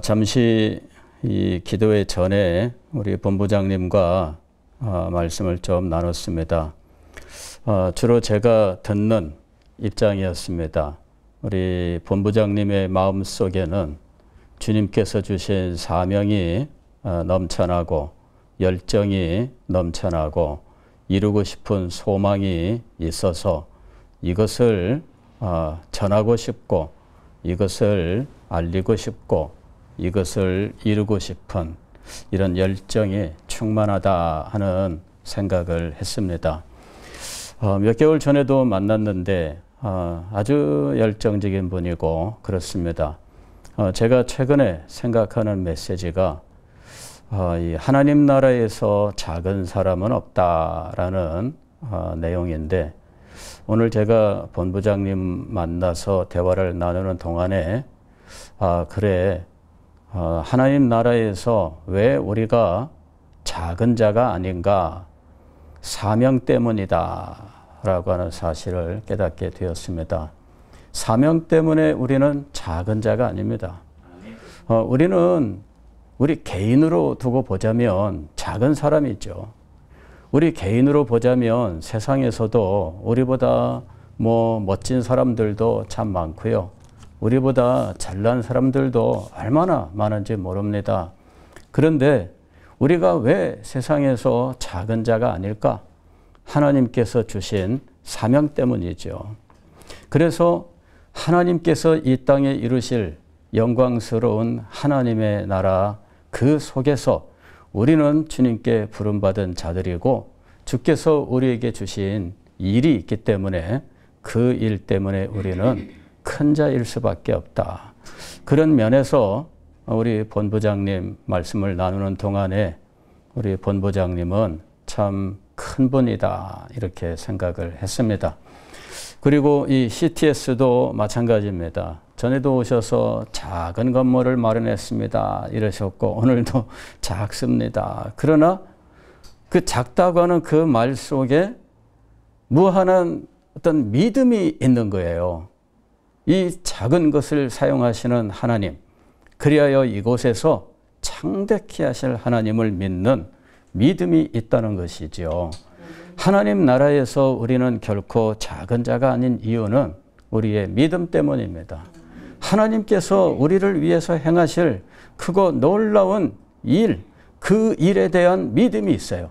잠시 이 기도회 전에 우리 본부장님과 말씀을 좀 나눴습니다. 주로 제가 듣는 입장이었습니다. 우리 본부장님의 마음속에는 주님께서 주신 사명이 넘쳐나고 열정이 넘쳐나고 이루고 싶은 소망이 있어서 이것을 전하고 싶고 이것을 알리고 싶고 이것을 이루고 싶은 이런 열정이 충만하다 하는 생각을 했습니다. 몇 개월 전에도 만났는데 아주 열정적인 분이고 그렇습니다. 제가 최근에 생각하는 메시지가 이 하나님 나라에서 작은 사람은 없다라는 내용인데 오늘 제가 본부장님 만나서 대화를 나누는 동안에 그래 하나님 나라에서 왜 우리가 작은 자가 아닌가 사명 때문이다 라고 하는 사실을 깨닫게 되었습니다. 사명 때문에 우리는 작은 자가 아닙니다. 우리는 우리 개인으로 두고 보자면 작은 사람이죠. 우리 개인으로 보자면 세상에서도 우리보다 멋진 사람들도 참 많고요. 우리보다 잘난 사람들도 얼마나 많은지 모릅니다. 그런데 우리가 왜 세상에서 작은 자가 아닐까? 하나님께서 주신 사명 때문이죠. 그래서 하나님께서 이 땅에 이루실 영광스러운 하나님의 나라 그 속에서 우리는 주님께 부름받은 자들이고 주께서 우리에게 주신 일이 있기 때문에 그 일 때문에 우리는 큰 자일 수밖에 없다. 그런 면에서 우리 본부장님 말씀을 나누는 동안에 우리 본부장님은 참 큰 분이다 이렇게 생각을 했습니다. 그리고 이 CTS도 마찬가지입니다. 전에도 오셔서 작은 건물을 마련했습니다 이러셨고 오늘도 작습니다. 그러나 그 작다고 하는 그 말 속에 무한한 어떤 믿음이 있는 거예요. 이 작은 것을 사용하시는 하나님, 그리하여 이곳에서 창대케 하실 하나님을 믿는 믿음이 있다는 것이죠. 하나님 나라에서 우리는 결코 작은 자가 아닌 이유는 우리의 믿음 때문입니다. 하나님께서 우리를 위해서 행하실 크고 놀라운 일, 그 일에 대한 믿음이 있어요.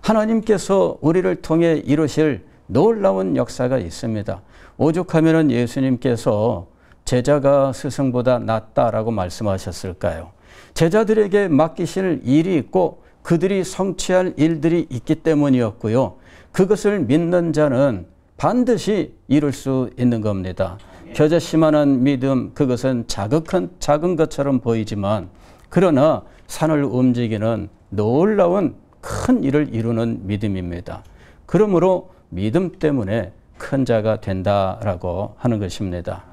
하나님께서 우리를 통해 이루실 놀라운 역사가 있습니다. 오죽하면 예수님께서 제자가 스승보다 낫다라고 말씀하셨을까요? 제자들에게 맡기실 일이 있고 그들이 성취할 일들이 있기 때문이었고요. 그것을 믿는 자는 반드시 이룰 수 있는 겁니다. 겨자씨만한 믿음, 그것은 작은 것처럼 보이지만 그러나 산을 움직이는 놀라운 큰 일을 이루는 믿음입니다. 그러므로 믿음 때문에 큰 자가 된다라고 하는 것입니다.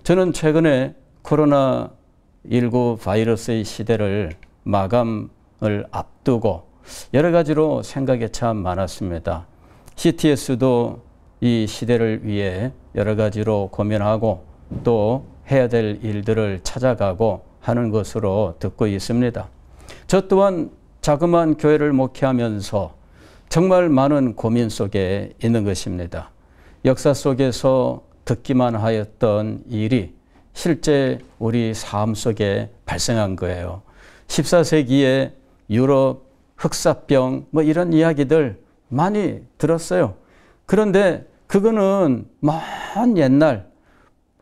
저는 최근에 코로나19 바이러스의 시대를 마감을 앞두고 여러 가지로 생각이 참 많았습니다. CTS도 이 시대를 위해 여러 가지로 고민하고 또 해야 될 일들을 찾아가고 하는 것으로 듣고 있습니다. 저 또한 자그마한 교회를 목회하면서 정말 많은 고민 속에 있는 것입니다. 역사 속에서 듣기만 하였던 일이 실제 우리 삶 속에 발생한 거예요. 14세기에 유럽 흑사병 이런 이야기들 많이 들었어요. 그런데 그거는 먼 옛날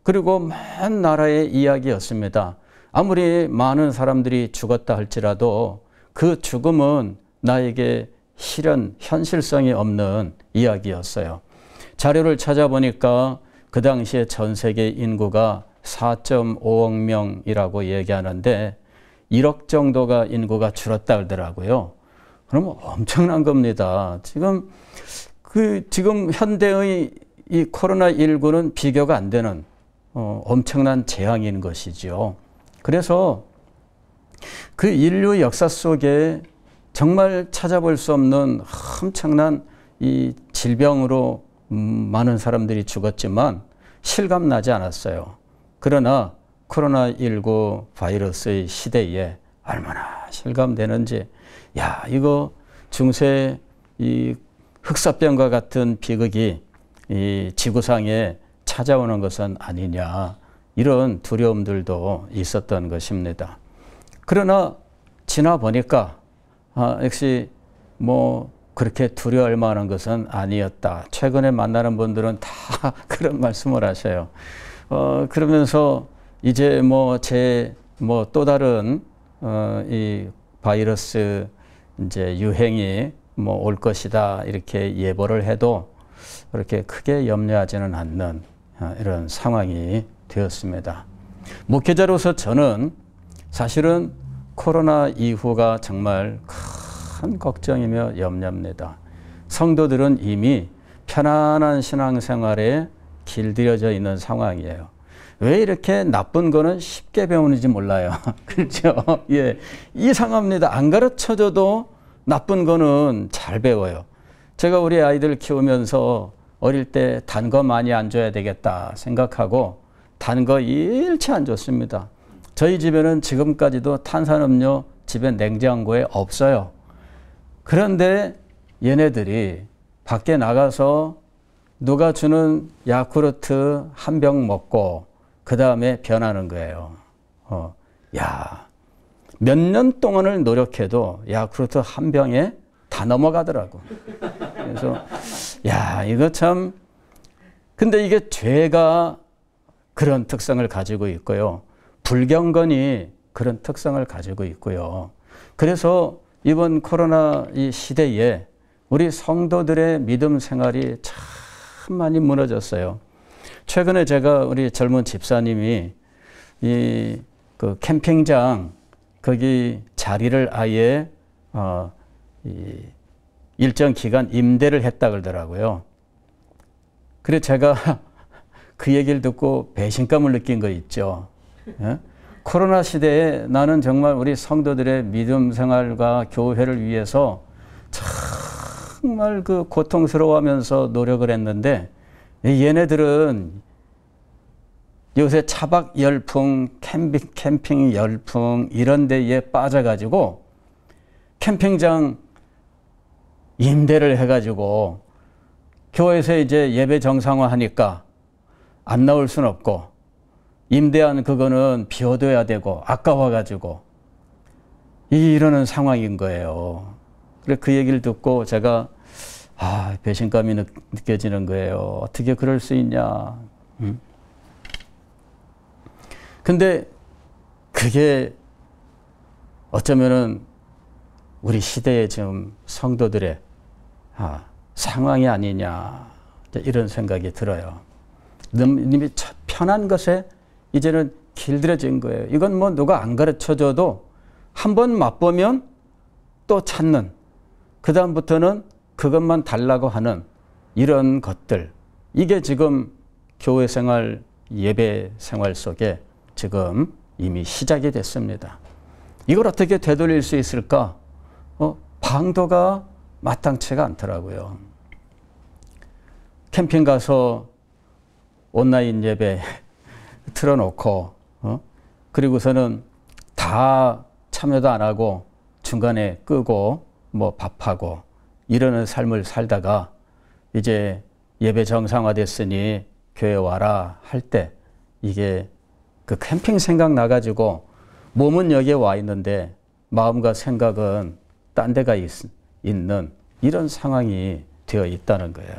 그리고 먼 나라의 이야기였습니다. 아무리 많은 사람들이 죽었다 할지라도 그 죽음은 나에게 실현, 현실성이 없는 이야기였어요. 자료를 찾아보니까 그 당시에 전 세계 인구가 4.5억 명이라고 얘기하는데 1억 정도가 인구가 줄었다 그러더라고요. 그러면 엄청난 겁니다. 지금 현대의 이 코로나19는 비교가 안 되는 엄청난 재앙인 것이죠. 그래서 그 인류 역사 속에 정말 찾아볼 수 없는 엄청난 이 질병으로 많은 사람들이 죽었지만 실감나지 않았어요. 그러나 코로나19 바이러스의 시대에 얼마나 실감되는지, 야, 이거 중세 이 흑사병과 같은 비극이 이 지구상에 찾아오는 것은 아니냐, 이런 두려움들도 있었던 것입니다. 그러나 지나 보니까 역시 뭐 그렇게 두려워할 만한 것은 아니었다. 최근에 만나는 분들은 다 그런 말씀을 하셔요. 그러면서 이제 뭐 또 다른 이 바이러스 이제 유행이 뭐 올 것이다, 이렇게 예보를 해도 그렇게 크게 염려하지는 않는 이런 상황이 되었습니다. 목회자로서 저는 사실은 코로나 이후가 정말 큰 걱정이며 염려입니다. 성도들은 이미 편안한 신앙생활에 길들여져 있는 상황이에요. 왜 이렇게 나쁜 거는 쉽게 배우는지 몰라요. 그렇죠? 예. 이상합니다. 안 가르쳐줘도 나쁜 거는 잘 배워요. 제가 우리 아이들 키우면서 어릴 때 단 거 많이 안 줘야 되겠다 생각하고 단 거 일체 안 줬습니다. 저희 집에는 지금까지도 탄산음료 집에 냉장고에 없어요. 그런데 얘네들이 밖에 나가서 누가 주는 야쿠르트 한 병 먹고 그 다음에 변하는 거예요. 야, 몇 년 동안을 노력해도 야쿠르트 한 병에 다 넘어가더라고. 그래서 야, 이거 참, 근데 이게 죄가 그런 특성을 가지고 있고요. 불경건이 그런 특성을 가지고 있고요. 그래서 이번 코로나 이 시대에 우리 성도들의 믿음 생활이 참 많이 무너졌어요. 최근에 제가 우리 젊은 집사님이 그 캠핑장 거기 자리를 아예 일정 기간 임대를 했다 그러더라고요. 그래서 제가 그 얘기를 듣고 배신감을 느낀 거 있죠. 예? 코로나 시대에 나는 정말 우리 성도들의 믿음 생활과 교회를 위해서 정말 그 고통스러워하면서 노력을 했는데, 얘네들은 요새 차박 열풍, 캠핑 열풍 이런 데에 빠져가지고 캠핑장 임대를 해가지고 교회에서 이제 예배 정상화하니까 안 나올 수는 없고 임대한 그거는 비워둬야 되고 아까워가지고 이러는 상황인 거예요. 그래 그 얘기를 듣고 제가 배신감이 느껴지는 거예요. 어떻게 그럴 수 있냐. 근데 그게 어쩌면은 우리 시대의 지금 성도들의 상황이 아니냐, 이런 생각이 들어요. 이미 편한 것에 이제는 길들여진 거예요. 이건 뭐 누가 안 가르쳐줘도 한번 맛보면 또 찾는, 그 다음부터는 그것만 달라고 하는 이런 것들, 이게 지금 교회 생활, 예배 생활 속에 지금 이미 시작이 됐습니다. 이걸 어떻게 되돌릴 수 있을까? 방도가 마땅치가 않더라고요. 캠핑 가서 온라인 예배 틀어놓고, 그리고서는 다 참여도 안 하고 중간에 끄고 뭐 밥하고 이러는 삶을 살다가 이제 예배 정상화됐으니 교회 와라 할 때 이게 그 캠핑 생각 나가지고 몸은 여기에 와 있는데 마음과 생각은 딴 데가 있는 이런 상황이 되어 있다는 거예요.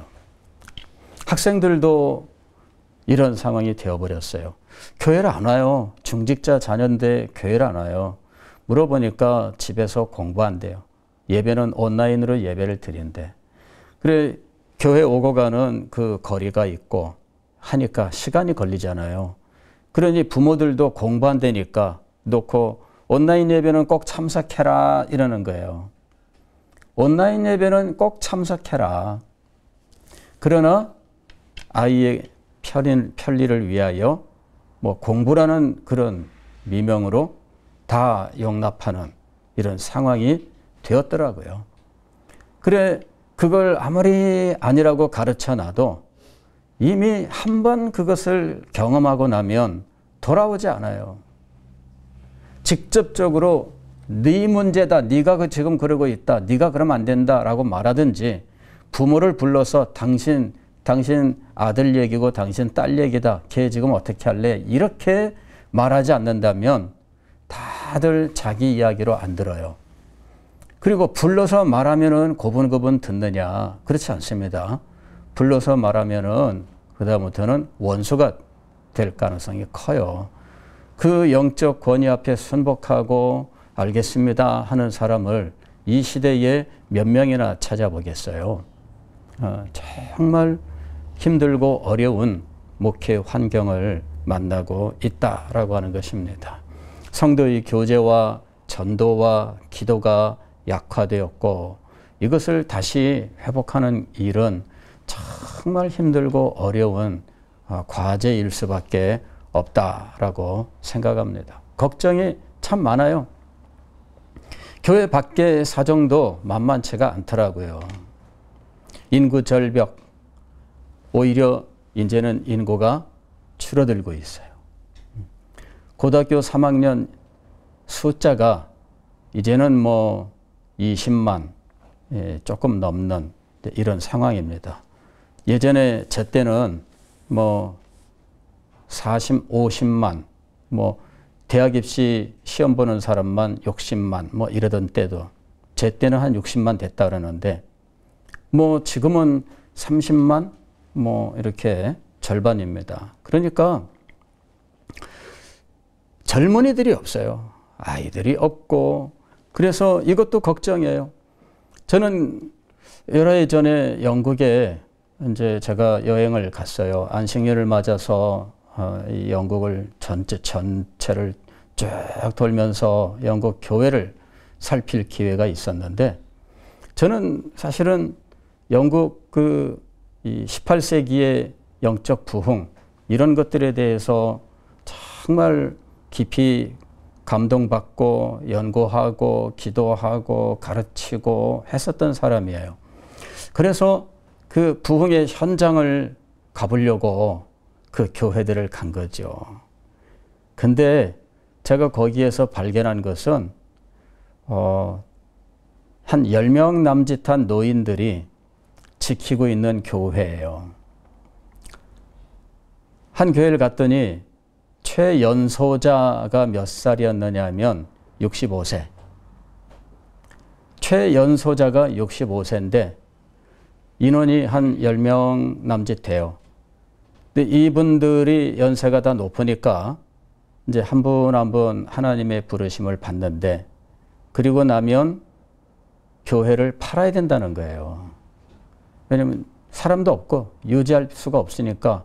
학생들도 이런 상황이 되어버렸어요. 교회를 안 와요. 중직자 자녀인데 교회를 안 와요. 물어보니까 집에서 공부한대요. 예배는 온라인으로 예배를 드린대. 그래 교회 오고 가는 그 거리가 있고 하니까 시간이 걸리잖아요. 그러니 부모들도 공부한다니까 놓고 온라인 예배는 꼭 참석해라 이러는 거예요. 온라인 예배는 꼭 참석해라. 그러나 아이의 편리를 위하여 뭐 공부라는 그런 미명으로 다 용납하는 이런 상황이 되었더라고요. 그래 그걸 아무리 아니라고 가르쳐 놔도 이미 한번 그것을 경험하고 나면 돌아오지 않아요. 직접적으로 네 문제다. 네가 지금 그러고 있다. 네가 그러면 안 된다라고 말하든지 부모를 불러서 당신 아들 얘기고 당신 딸 얘기다. 걔 지금 어떻게 할래? 이렇게 말하지 않는다면 다들 자기 이야기로 안 들어요. 그리고 불러서 말하면은 고분고분 듣느냐? 그렇지 않습니다. 불러서 말하면은 그다음부터는 원수가 될 가능성이 커요. 그 영적 권위 앞에 순복하고 알겠습니다 하는 사람을 이 시대에 몇 명이나 찾아보겠어요. 정말 힘들고 어려운 목회 환경을 만나고 있다라고 하는 것입니다. 성도의 교제와 전도와 기도가 약화되었고 이것을 다시 회복하는 일은 정말 힘들고 어려운 과제일 수밖에 없다라고 생각합니다. 걱정이 참 많아요. 교회 밖의 사정도 만만치가 않더라고요. 인구 절벽, 오히려 이제는 인구가 줄어들고 있어요. 고등학교 3학년 숫자가 이제는 뭐 20만 조금 넘는 이런 상황입니다. 예전에 제 때는 뭐 40, 50만, 뭐 대학 입시 시험 보는 사람만 60만 뭐 이러던 때도 제 때는 한 60만 됐다 그러는데 뭐 지금은 30만 뭐 이렇게 절반입니다. 그러니까 젊은이들이 없어요. 아이들이 없고 그래서 이것도 걱정이에요. 저는 여러 해 전에 영국에 이제 제가 여행을 갔어요. 안식년을 맞아서 이 영국을 전체를 쭉 돌면서 영국 교회를 살필 기회가 있었는데 저는 사실은 영국 이 18세기의 영적 부흥 이런 것들에 대해서 정말 깊이 감동받고 연구하고 기도하고 가르치고 했었던 사람이에요. 그래서 그 부흥의 현장을 가보려고 그 교회들을 간 거죠. 근데 제가 거기에서 발견한 것은 한 10명 남짓한 노인들이 지키고 있는 교회예요. 한 교회를 갔더니 최연소자가 몇 살이었느냐 하면 65세. 최연소자가 65세인데 인원이 한 10명 남짓 돼요. 근데 이분들이 연세가 다 높으니까 이제 한 분 한 분 하나님의 부르심을 받는데 그리고 나면 교회를 팔아야 된다는 거예요. 왜냐면 사람도 없고 유지할 수가 없으니까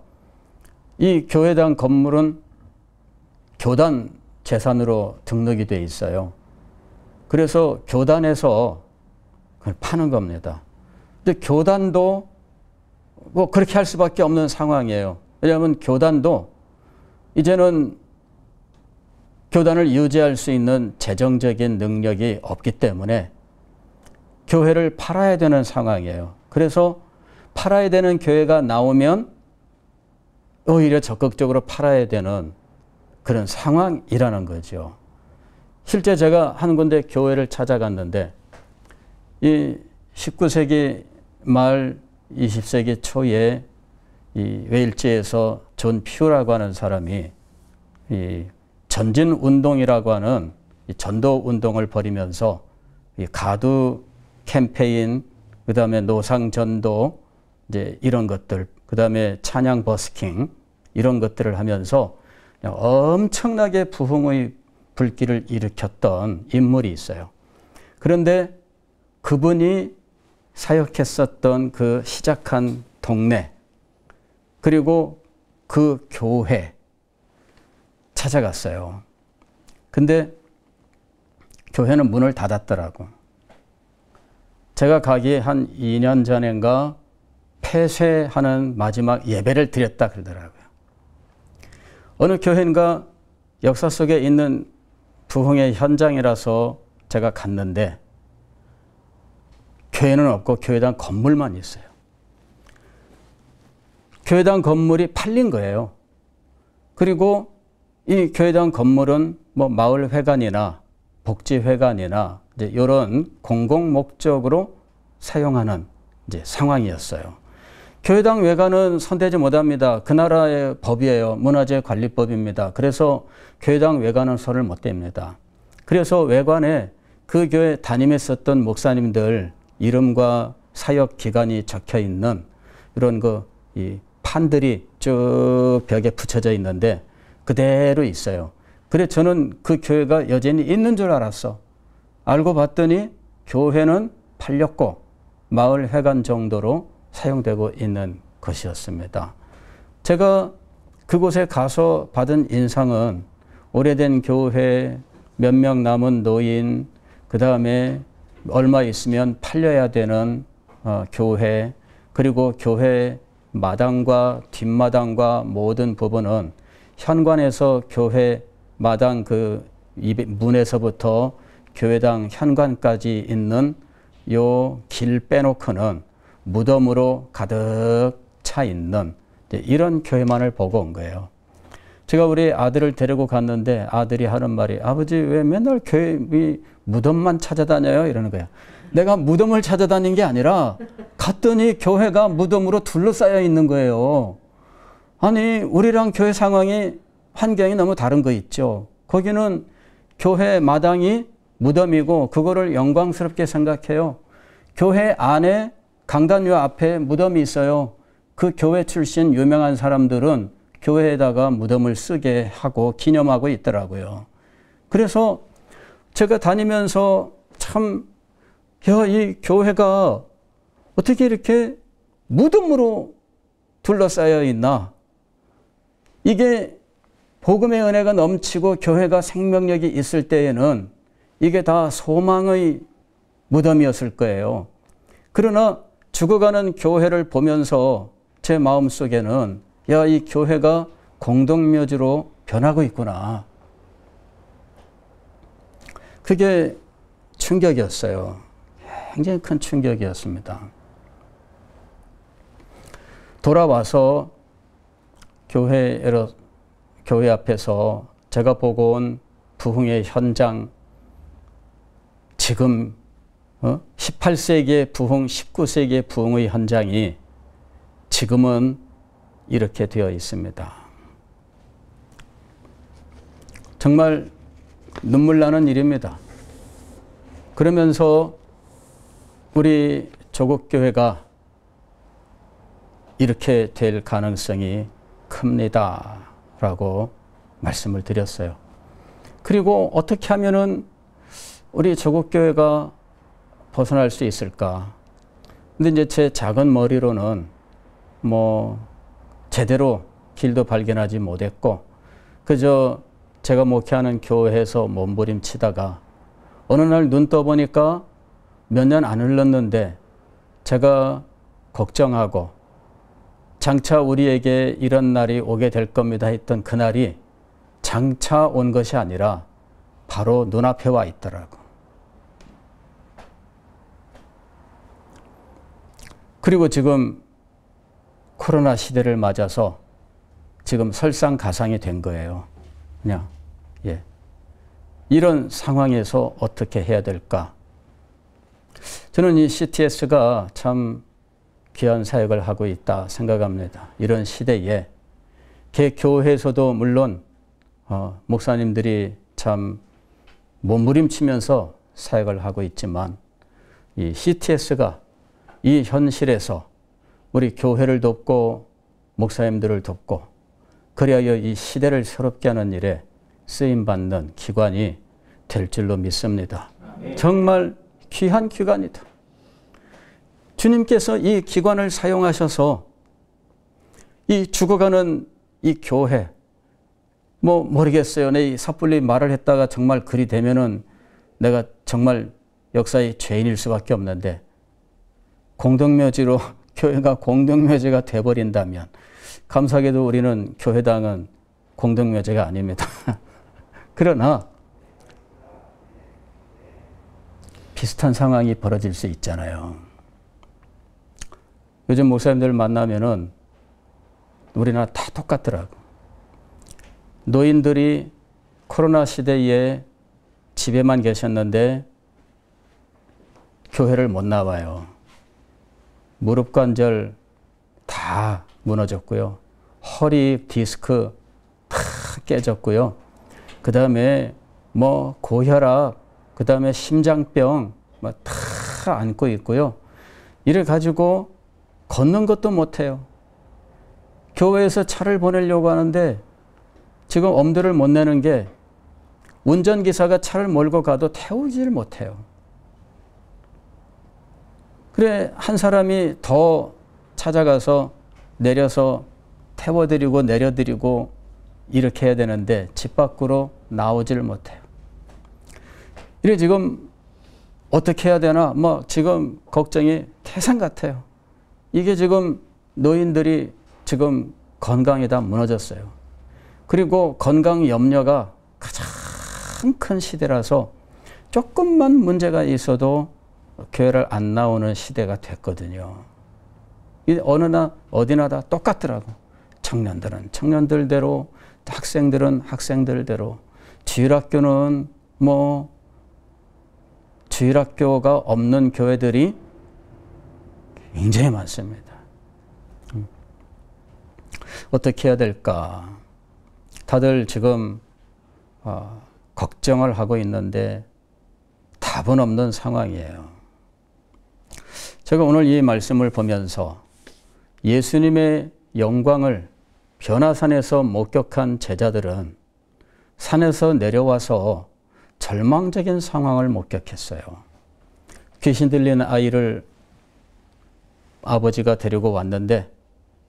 이 교회당 건물은 교단 재산으로 등록이 돼 있어요. 그래서 교단에서 그걸 파는 겁니다. 근데 교단도 뭐 그렇게 할 수밖에 없는 상황이에요. 왜냐하면 교단도 이제는 교단을 유지할 수 있는 재정적인 능력이 없기 때문에 교회를 팔아야 되는 상황이에요. 그래서 팔아야 되는 교회가 나오면 오히려 적극적으로 팔아야 되는 그런 상황이라는 거죠. 실제 제가 한 군데 교회를 찾아갔는데 이 19세기 말 20세기 초에 이 웨일즈에서 존 퓨라고 하는 사람이 이 전진 운동이라고 하는 이 전도 운동을 벌이면서 이 가두 캠페인, 그 다음에 노상 전도, 이제 이런 것들, 그 다음에 찬양 버스킹 이런 것들을 하면서 엄청나게 부흥의 불길을 일으켰던 인물이 있어요. 그런데 그분이 사역했었던 그 시작한 동네 그리고 그 교회 찾아갔어요. 근데 교회는 문을 닫았더라고. 제가 가기 한 2년 전인가 폐쇄하는 마지막 예배를 드렸다 그러더라고요. 어느 교회인가 역사 속에 있는 부흥의 현장이라서 제가 갔는데 교회는 없고 교회당 건물만 있어요. 교회당 건물이 팔린 거예요. 그리고 이 교회당 건물은 뭐 마을회관이나 복지회관이나 이제 이런 공공 목적으로 사용하는 이제 상황이었어요. 교회당 외관은 손대지 못합니다. 그 나라의 법이에요. 문화재관리법입니다. 그래서 교회당 외관은 손을 못 댑니다. 그래서 외관에 그 교회 담임했었던 목사님들 이름과 사역 기간이 적혀 있는 이런 이 판들이 쭉 벽에 붙여져 있는데 그대로 있어요. 그래 저는 그 교회가 여전히 있는 줄 알았어. 알고 봤더니 교회는 팔렸고 마을 회관 정도로 사용되고 있는 것이었습니다. 제가 그곳에 가서 받은 인상은 오래된 교회, 몇 명 남은 노인, 그 다음에 얼마 있으면 팔려야 되는 교회, 그리고 교회 마당과 뒷마당과 모든 부분은 현관에서 교회 마당 그 문에서부터 교회당 현관까지 있는 요 길 빼놓고는 무덤으로 가득 차 있는 이런 교회만을 보고 온 거예요. 제가 우리 아들을 데리고 갔는데 아들이 하는 말이 아버지 왜 맨날 교회 무덤만 찾아다녀요? 이러는 거야. 내가 무덤을 찾아다닌 게 아니라 갔더니 교회가 무덤으로 둘러싸여 있는 거예요. 아니 우리랑 교회 상황이 환경이 너무 다른 거 있죠. 거기는 교회 마당이 무덤이고 그거를 영광스럽게 생각해요. 교회 안에 강단요 앞에 무덤이 있어요. 그 교회 출신 유명한 사람들은 교회에다가 무덤을 쓰게 하고 기념하고 있더라고요. 그래서 제가 다니면서 참, 이 교회가 어떻게 이렇게 무덤으로 둘러싸여 있나? 이게 복음의 은혜가 넘치고 교회가 생명력이 있을 때에는 이게 다 소망의 무덤이었을 거예요. 그러나 죽어가는 교회를 보면서 제 마음속에는 이 교회가 공동묘지로 변하고 있구나. 그게 충격이었어요. 굉장히 큰 충격이었습니다. 돌아와서 교회 앞에서 제가 보고 온 부흥의 현장, 지금 18세기의 부흥, 19세기의 부흥의 현장이 지금은 이렇게 되어 있습니다. 정말 눈물 나는 일입니다. 그러면서 우리 조국교회가 이렇게 될 가능성이 큽니다. 라고 말씀을 드렸어요. 그리고 어떻게 하면은 우리 조국교회가 벗어날 수 있을까? 근데 이제 제 작은 머리로는 제대로 길도 발견하지 못했고, 그저 제가 목회하는 교회에서 몸부림치다가 어느 날 눈 떠보니까 몇 년 안 흘렀는데 제가 걱정하고 장차 우리에게 이런 날이 오게 될 겁니다 했던 그날이 장차 온 것이 아니라 바로 눈앞에 와 있더라고. 그리고 지금 코로나 시대를 맞아서 지금 설상가상이 된 거예요. 그냥 이런 상황에서 어떻게 해야 될까? 저는 이 CTS가 참 귀한 사역을 하고 있다 생각합니다. 이런 시대에 개교회에서도 물론 목사님들이 참 몸부림치면서 사역을 하고 있지만 이 CTS가 이 현실에서 우리 교회를 돕고 목사님들을 돕고 그리하여 이 시대를 새롭게 하는 일에 쓰임받는 기관이 될 줄로 믿습니다. 정말 귀한 기관이다. 주님께서 이 기관을 사용하셔서 이 죽어가는 이 교회, 모르겠어요. 내 섣불리 말을 했다가 정말 그리 되면은 내가 정말 역사의 죄인일 수밖에 없는데 공동묘지로 교회가 공동묘지가 돼버린다면 감사하게도 우리는 교회당은 공동묘지가 아닙니다. 그러나 비슷한 상황이 벌어질 수 있잖아요. 요즘 목사님들 만나면은 우리나라 다 똑같더라고. 노인들이 코로나 시대에 집에만 계셨는데 교회를 못 나와요. 무릎 관절 다 무너졌고요. 허리 디스크 다 깨졌고요. 그 다음에 뭐 고혈압, 그 다음에 심장병 다 안고 있고요. 이래 가지고 걷는 것도 못해요. 교회에서 차를 보내려고 하는데 지금 엄두를 못 내는 게 운전기사가 차를 몰고 가도 태우지를 못해요. 그래 한 사람이 더 찾아가서 내려서 태워드리고 내려드리고 이렇게 해야 되는데 집 밖으로 나오지를 못해요. 이래 지금 어떻게 해야 되나 뭐 지금 걱정이 태산 같아요. 이게 지금 노인들이 지금 건강이 다 무너졌어요. 그리고 건강 염려가 가장 큰 시대라서 조금만 문제가 있어도 교회를 안 나오는 시대가 됐거든요. 어느나 어디나 다 똑같더라고. 청년들은 청년들대로, 학생들은 학생들대로, 주일학교는 뭐 주일학교가 없는 교회들이 굉장히 많습니다. 어떻게 해야 될까? 다들 지금 걱정을 하고 있는데 답은 없는 상황이에요. 제가 오늘 이 말씀을 보면서 예수님의 영광을 변화산에서 목격한 제자들은 산에서 내려와서 절망적인 상황을 목격했어요. 귀신 들린 아이를 아버지가 데리고 왔는데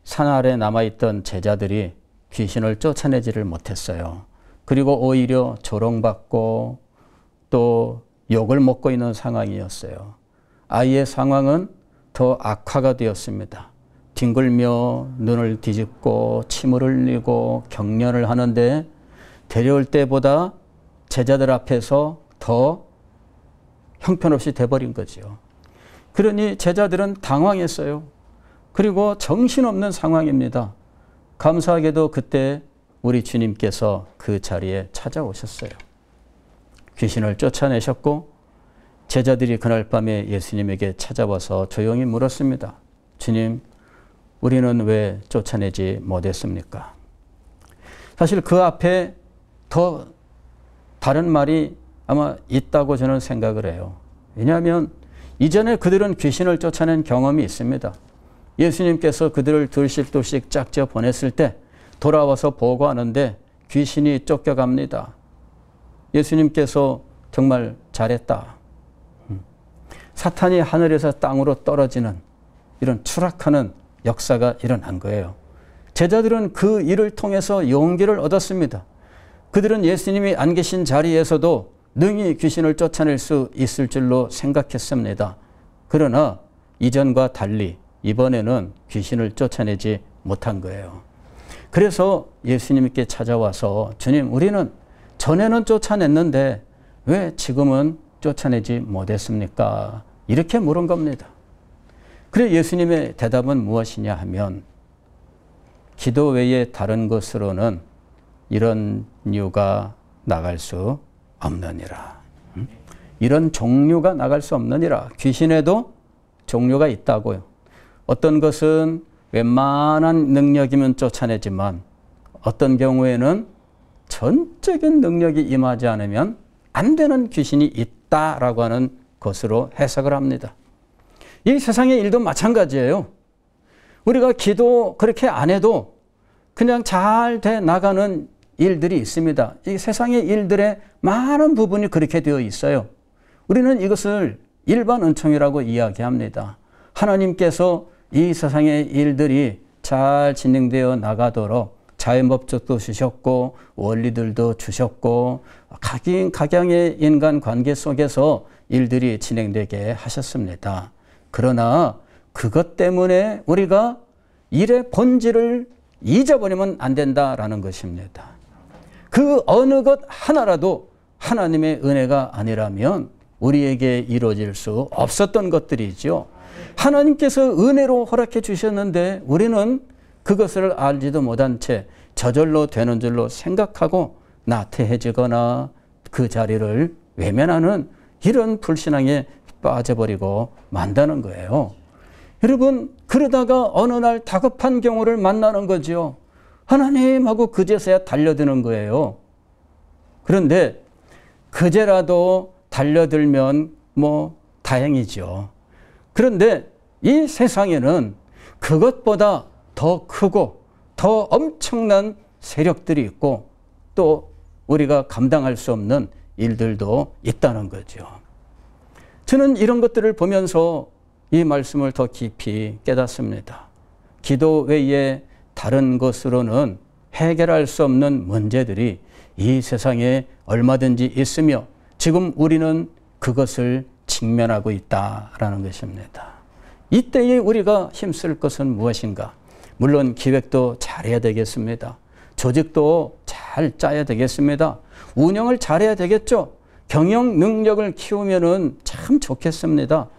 산 아래 남아있던 제자들이 귀신을 쫓아내지를 못했어요. 그리고 오히려 조롱받고 또 욕을 먹고 있는 상황이었어요. 아이의 상황은 더 악화가 되었습니다. 뒹굴며 눈을 뒤집고 침을 흘리고 경련을 하는데 데려올 때보다 제자들 앞에서 더 형편없이 돼버린 거죠. 그러니 제자들은 당황했어요. 그리고 정신없는 상황입니다. 감사하게도 그때 우리 주님께서 그 자리에 찾아오셨어요. 귀신을 쫓아내셨고 제자들이 그날 밤에 예수님에게 찾아와서 조용히 물었습니다. 주님, 우리는 왜 쫓아내지 못했습니까? 사실 그 앞에 더 다른 말이 아마 있다고 저는 생각을 해요. 왜냐하면 이전에 그들은 귀신을 쫓아낸 경험이 있습니다. 예수님께서 그들을 둘씩 짝지어 보냈을 때 돌아와서 보고하는데 귀신이 쫓겨갑니다. 예수님께서 정말 잘했다. 사탄이 하늘에서 땅으로 떨어지는 이런 추락하는 역사가 일어난 거예요. 제자들은 그 일을 통해서 용기를 얻었습니다. 그들은 예수님이 안 계신 자리에서도 능히 귀신을 쫓아낼 수 있을 줄로 생각했습니다. 그러나 이전과 달리 이번에는 귀신을 쫓아내지 못한 거예요. 그래서 예수님께 찾아와서 주님, 우리는 전에는 쫓아냈는데 왜 지금은 쫓아내지 못했습니까? 이렇게 물은 겁니다. 그래 예수님의 대답은 무엇이냐 하면 기도 외에 다른 것으로는 이런 이유가 나갈 수 없느니라. 이런 종류가 나갈 수 없느니라. 귀신에도 종류가 있다고요. 어떤 것은 웬만한 능력이면 쫓아내지만 어떤 경우에는 전적인 능력이 임하지 않으면 안 되는 귀신이 있다라고 하는 것으로 해석을 합니다. 이 세상의 일도 마찬가지예요. 우리가 기도 그렇게 안 해도 그냥 잘 돼 나가는 일들이 있습니다. 이 세상의 일들의 많은 부분이 그렇게 되어 있어요. 우리는 이것을 일반 은총이라고 이야기합니다. 하나님께서 이 세상의 일들이 잘 진행되어 나가도록 자연법칙도 주셨고 원리들도 주셨고 각양의 인간 관계 속에서 일들이 진행되게 하셨습니다. 그러나 그것 때문에 우리가 일의 본질을 잊어버리면 안 된다라는 것입니다. 그 어느 것 하나라도 하나님의 은혜가 아니라면 우리에게 이루어질 수 없었던 것들이죠. 하나님께서 은혜로 허락해 주셨는데 우리는 그것을 알지도 못한 채 저절로 되는 줄로 생각하고 나태해지거나 그 자리를 외면하는 이런 불신앙에 빠져버리고 만다는 거예요. 여러분, 그러다가 어느 날 다급한 경우를 만나는 거죠. 하나님하고 그제서야 달려드는 거예요. 그런데 그제라도 달려들면 뭐 다행이죠. 그런데 이 세상에는 그것보다 더 크고 더 엄청난 세력들이 있고 또 우리가 감당할 수 없는 일들도 있다는 거죠. 저는 이런 것들을 보면서 이 말씀을 더 깊이 깨닫습니다. 기도 외에 다른 것으로는 해결할 수 없는 문제들이 이 세상에 얼마든지 있으며 지금 우리는 그것을 직면하고 있다라는 것입니다. 이때에 우리가 힘쓸 것은 무엇인가? 물론 기획도 잘해야 되겠습니다. 조직도 잘 짜야 되겠습니다. 운영을 잘해야 되겠죠. 경영 능력을 키우면은 참 좋겠습니다.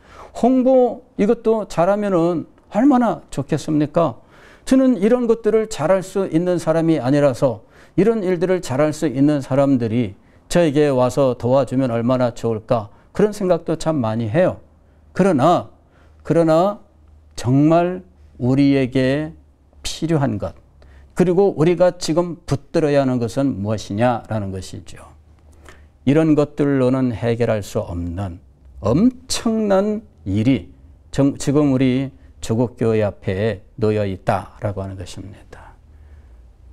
홍보 이것도 잘하면은 얼마나 좋겠습니까? 저는 이런 것들을 잘할 수 있는 사람이 아니라서 이런 일들을 잘할 수 있는 사람들이 저에게 와서 도와주면 얼마나 좋을까? 그런 생각도 참 많이 해요. 그러나 정말 우리에게 필요한 것, 그리고 우리가 지금 붙들어야 하는 것은 무엇이냐라는 것이죠. 이런 것들로는 해결할 수 없는 엄청난 일이 지금 우리 조국교회 앞에 놓여 있다라고 하는 것입니다.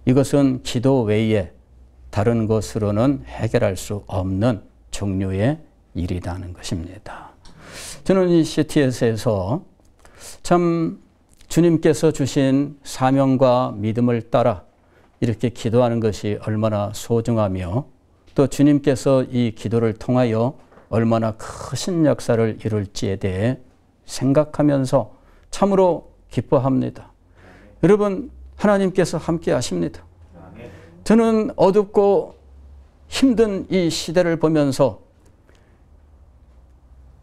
이것은 기도 외에 다른 것으로는 해결할 수 없는 종류의 일이라는 것입니다. 저는 이 CTS에서 참 주님께서 주신 사명과 믿음을 따라 이렇게 기도하는 것이 얼마나 소중하며 또 주님께서 이 기도를 통하여 얼마나 크신 역사를 이룰지에 대해 생각하면서 참으로 기뻐합니다. 여러분, 하나님께서 함께 하십니다. 저는 어둡고 힘든 이 시대를 보면서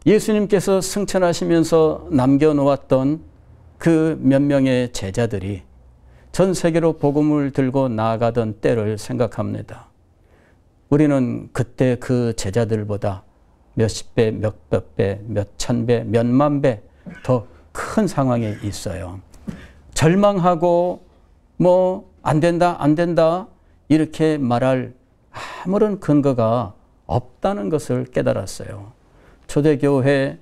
예수님께서 승천하시면서 남겨놓았던 그 몇 명의 제자들이 전 세계로 복음을 들고 나아가던 때를 생각합니다. 우리는 그때 그 제자들보다 몇십 배, 몇백 배, 몇천 배, 몇만 배 더 큰 상황에 있어요. 절망하고 뭐 안 된다, 안 된다 이렇게 말할 아무런 근거가 없다는 것을 깨달았어요. 초대교회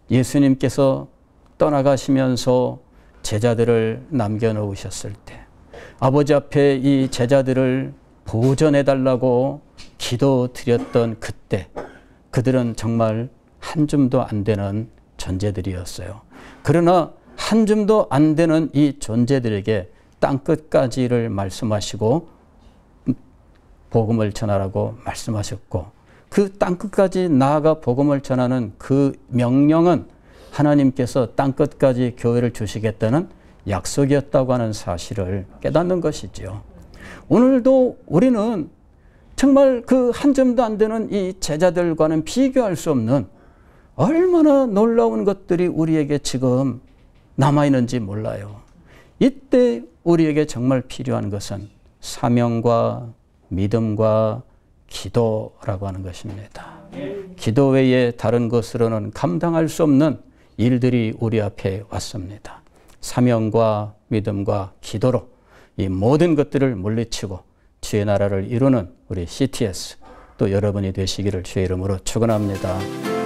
예수님께서 떠나가시면서 제자들을 남겨놓으셨을 때 아버지 앞에 이 제자들을 보존해달라고 기도드렸던 그때 그들은 정말 한 줌도 안 되는 존재들이었어요. 그러나 한 줌도 안 되는 이 존재들에게 땅끝까지를 말씀하시고 복음을 전하라고 말씀하셨고 그 땅끝까지 나아가 복음을 전하는 그 명령은 하나님께서 땅끝까지 교회를 주시겠다는 약속이었다고 하는 사실을 깨닫는 것이지요. 오늘도 우리는 정말 그 한 점도 안 되는 이 제자들과는 비교할 수 없는 얼마나 놀라운 것들이 우리에게 지금 남아있는지 몰라요. 이때 우리에게 정말 필요한 것은 사명과 믿음과 기도라고 하는 것입니다. 기도 외에 다른 것으로는 감당할 수 없는 일들이 우리 앞에 왔습니다. 사명과 믿음과 기도로 이 모든 것들을 물리치고 주의 나라를 이루는 우리 CTS 또 여러분이 되시기를 주의 이름으로 축원합니다.